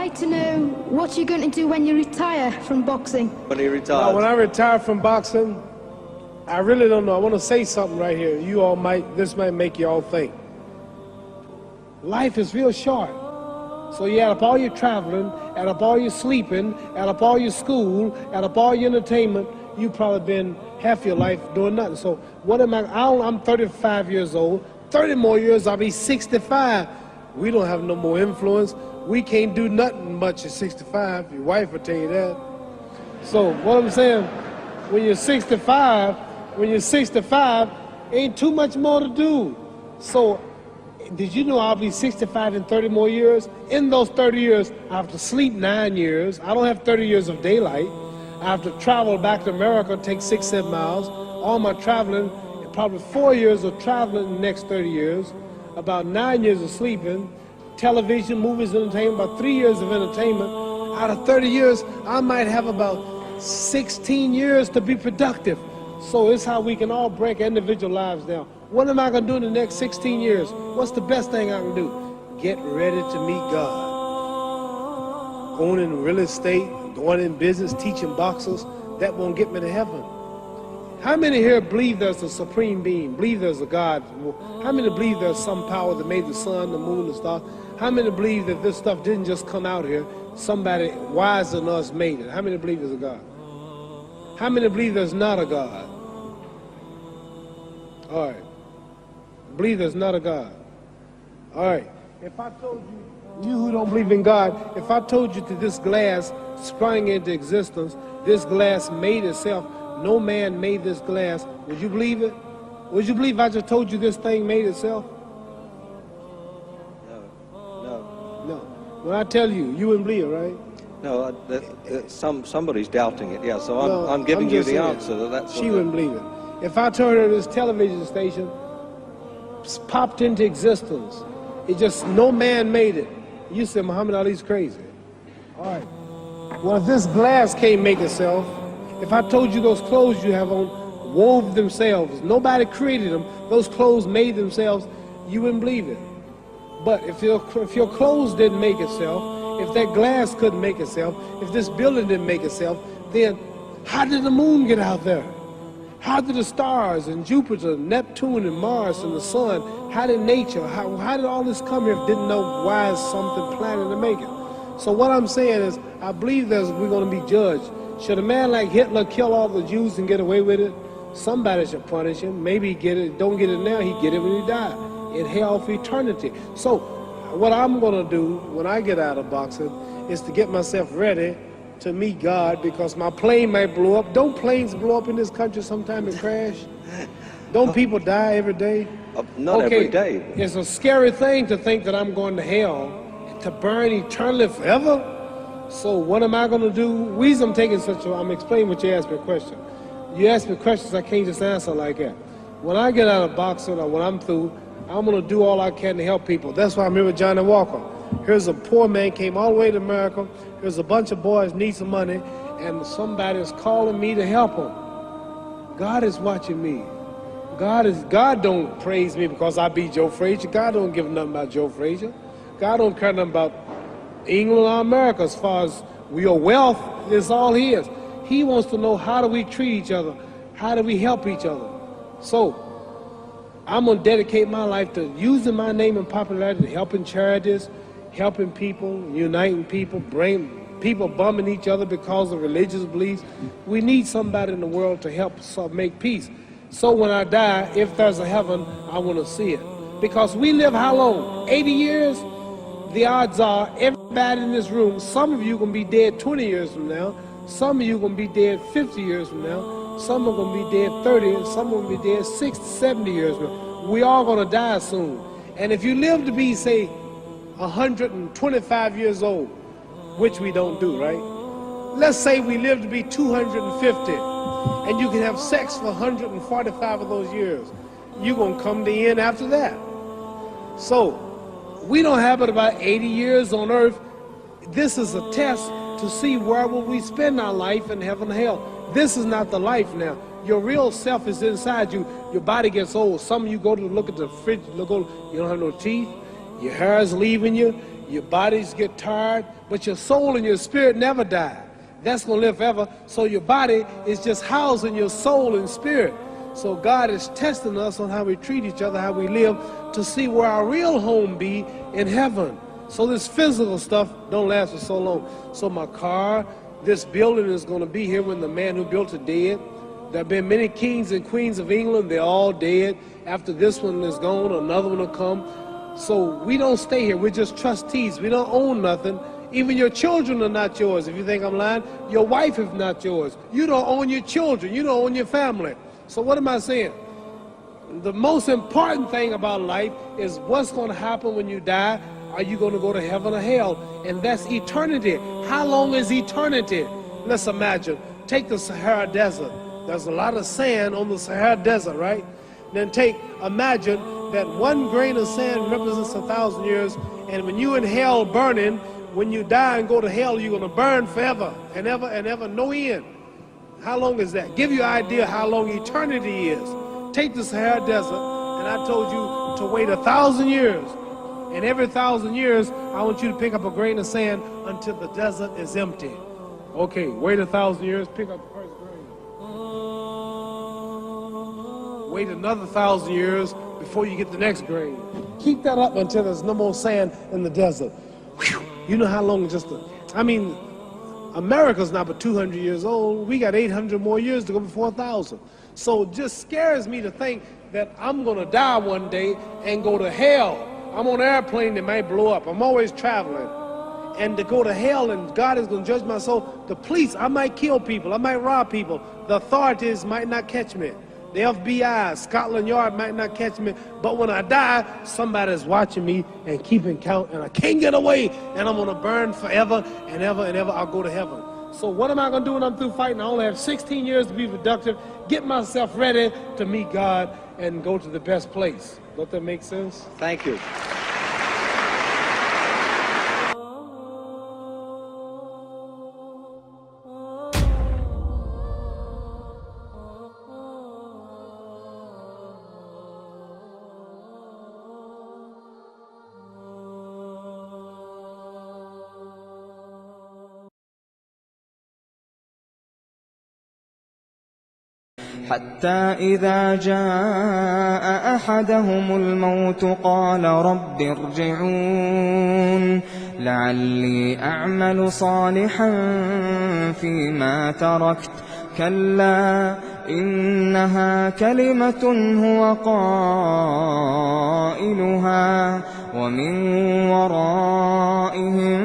like to know what you're going to do when you retire from boxing. When he retires? Now, when I retire from boxing, I really don't know. I want to say something right here. This might make you all think. Life is real short. So you add up all your traveling, add up all your sleeping, add up all your school, add up all your entertainment, you've probably been half your life doing nothing. So what am I'm 35 years old. 30 more years, I'll be 65. We don't have no more influence. We can't do nothing much at 65. Your wife will tell you that. So what I'm saying, when you're 65, ain't too much more to do. So did you know I'll be 65 in 30 more years? In those 30 years, I have to sleep 9 years. I don't have 30 years of daylight. I have to travel back to America, take 6-7 miles. All my traveling, probably 4 years of traveling in the next 30 years, about 9 years of sleeping, television, movies, entertainment, about 3 years of entertainment. Out of 30 years, I might have about 16 years to be productive. So it's how we can all break individual lives down. What am I going to do in the next 16 years? What's the best thing I can do? Get ready to meet God. Going in real estate, going in business, teaching boxers, that won't get me to heaven. How many here believe there's a supreme being, believe there's a God? How many believe there's some power that made the sun, the moon, the stars? How many believe that this stuff didn't just come out here? Somebody wiser than us made it. How many believe there's a God? How many believe there's not a God? All right. Believe there's not a God. All right. If I told you who don't believe in God, if I told you that this glass sprang into existence, this glass made itself, no man made this glass, would you believe it? Would you believe I just told you this thing made itself? No. When I tell you, you wouldn't believe it, right? No, somebody's doubting it, yeah, so I'm giving you the answer. That's she wouldn't believe it. If I told her this television station popped into existence, it just, no man made it, you said Muhammad Ali's crazy. All right. Well, if this glass can't make itself, if I told you those clothes you have on wove themselves, nobody created them, those clothes made themselves, you wouldn't believe it. But if your clothes didn't make itself, if that glass couldn't make itself, if this building didn't make itself, then how did the moon get out there? How did the stars and Jupiter, Neptune and Mars and the sun, how did nature, how did all this come here if didn't know why is something planning to make it? So what I'm saying is, I believe we're going to be judged. Should a man like Hitler kill all the Jews and get away with it? Somebody should punish him. Maybe he get it, don't get it now, he get it when he died. In hell for eternity. So what I'm going to do when I get out of boxing is to get myself ready to meet God, because my plane might blow up. Don't planes blow up in this country sometime and crash? Don't people die every day? Not every day. It's a scary thing to think that I'm going to hell to burn eternally forever. So what am I going to do? The reason I'm explaining what you asked me a question. You ask me questions I can't just answer like that. When I get out of boxing or when I'm through, I'm going to do all I can to help people. That's why I'm here with Johnny Walker. Here's a poor man, came all the way to America. Here's a bunch of boys need some money, and somebody is calling me to help them. God is watching me. God don't praise me because I beat Joe Frazier. God don't give nothing about Joe Frazier. God don't care nothing about England or America as far as your wealth is all his. He wants to know, how do we treat each other? How do we help each other? So I'm going to dedicate my life to using my name and popularity, helping charities, helping people, uniting people, bring people bumming each other because of religious beliefs. We need somebody in the world to help us make peace. So when I die, if there's a heaven, I want to see it. Because we live how long? 80 years? The odds are everybody in this room, some of you are going to be dead 20 years from now, some of you are going to be dead 50 years from now, some are going to be dead 30, and some are going to be dead 60, 70 years from now. We all going to die soon. And if you live to be, say, 125 years old, which we don't do, right? Let's say we live to be 250, and you can have sex for 145 of those years. You're going to come to the end after that. So we don't have but about 80 years on earth. This is a test to see where will we spend our life in heaven and hell. This is not the life now. Your real self is inside you. Your body gets old. Some of you go to look at the fridge, you don't have no teeth. Your hair is leaving you. Your bodies get tired, but your soul and your spirit never die. That's going to live forever. So your body is just housing your soul and spirit. So God is testing us on how we treat each other, how we live, to see where our real home be in heaven. So this physical stuff don't last for so long. So my car, this building is going to be here when the man who built it dead. There have been many kings and queens of England. They're all dead. After this one is gone, another one will come. So we don't stay here. We're just trustees. We don't own nothing. Even your children are not yours. If you think I'm lying, your wife is not yours. You don't own your children. You don't own your family. So what am I saying? The most important thing about life is what's going to happen when you die. Are you going to go to heaven or hell? And that's eternity. How long is eternity? Let's imagine. Take the Sahara Desert. There's a lot of sand on the Sahara Desert, right? Then imagine that one grain of sand represents 1,000 years, and when you're in hell burning, when you die and go to hell, you're going to burn forever and ever and ever, no end. How long is that? Give you an idea how long eternity is. Take the Sahara Desert, and I told you to wait 1,000 years. And every 1,000 years, I want you to pick up a grain of sand until the desert is empty. Okay, wait 1,000 years, pick up the first grain. Wait another 1,000 years before you get the next grain. Keep that up until there's no more sand in the desert. Whew. You know how long America's not but 200 years old. We got 800 more years to go before 1,000. So it just scares me to think that I'm going to die one day and go to hell. I'm on an airplane that might blow up. I'm always traveling. And to go to hell and God is going to judge my soul. The police, I might kill people. I might rob people. The authorities might not catch me. The FBI, Scotland Yard might not catch me. But when I die, somebody's watching me and keeping count. And I can't get away. And I'm going to burn forever and ever and ever. I'll go to heaven. So what am I going to do when I'm through fighting? I only have 16 years to be productive. Get myself ready to meet God and go to the best place. Don't that make sense? Thank you. حتى إذا جاء أحدهم الموت قال رب ارجعون لعلي أعمل صالحا فيما تركت كلا إنها كلمة هو قائلها ومن ورائهم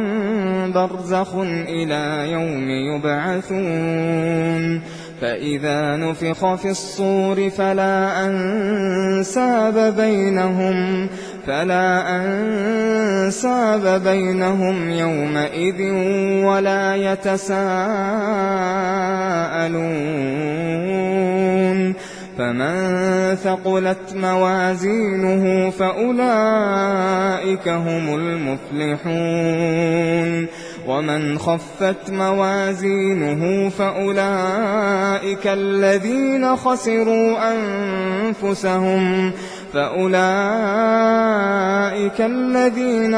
برزخ إلى يوم يبعثون فإذا نفخ في الصور فلا أنساب بينهم يومئذ ولا يتساءلون فمن ثقلت موازينه فأولئك هم المفلحون ومن خفت موازينه فأولئك الذين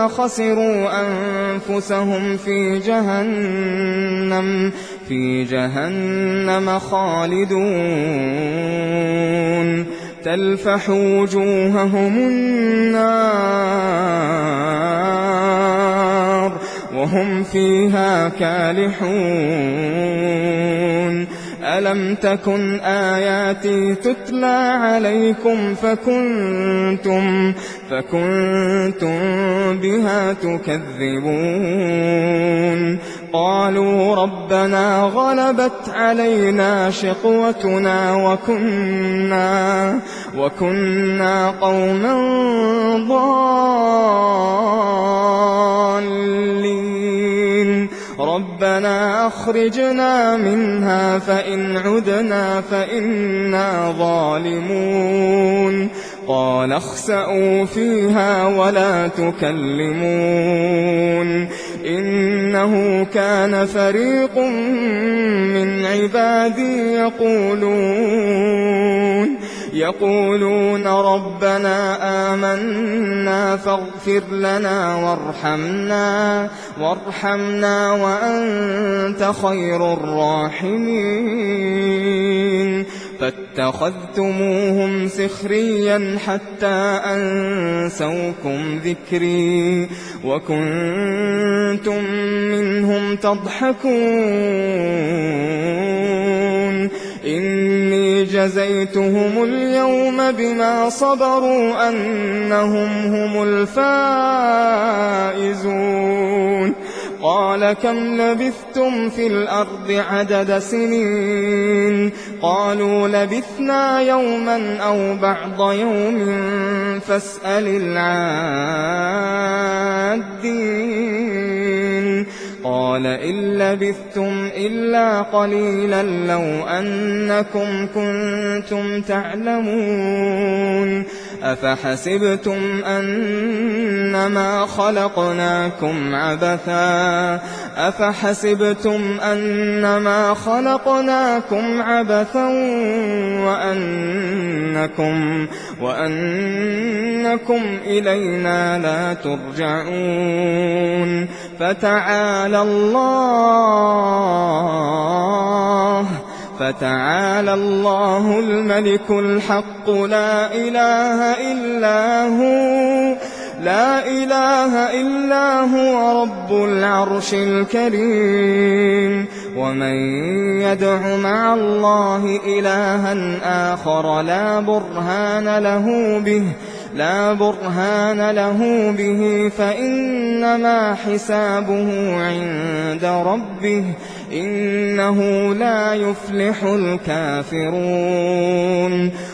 خسروا أنفسهم في جهنم خالدون تلفح وجوههم النار وهم فيها كالحون ألم تكن آياتي تتلى عليكم فكنتم بها تكذبون قالوا ربنا غلبت علينا شقوتنا وكنا قوما ضالين ربنا أخرجنا منها فإن عدنا فإنا ظالمون قال اخسئوا فيها ولا تكلمون إنه كان فريق من عبادي يقولون ربنا آمنا فاغفر لنا وارحمنا وأنت خير الراحمين فاتخذتموهم سخريا حتى أنسوكم ذكري وكنتم منهم تضحكون إني جزيتهم اليوم بما صبروا أنهم هم الفائزون قال كم لبثتم في الأرض عدد سنين قالوا لبثنا يوما أو بعض يوم فاسأل العادين قال إن لبثتم إلا قليلا لو أنكم كنتم تعلمون أفحسبتم أنما خلقناكم عبثا وأنكم إلينا لا ترجعون فتعالى الله الملك الحق لا إله إلا هو رب العرش الكريم ومن يدع مع الله إلها آخر لا برهان له به فإنما حسابه عند ربه إنه لا يفلح الكافرون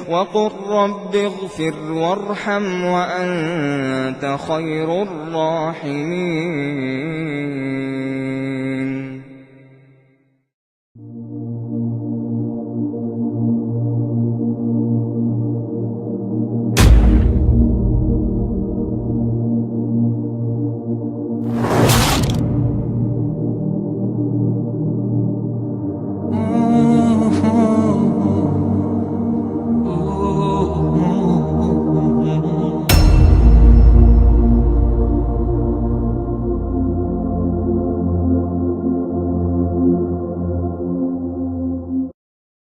وقل رب اغفر وارحم وأنت خير الراحمين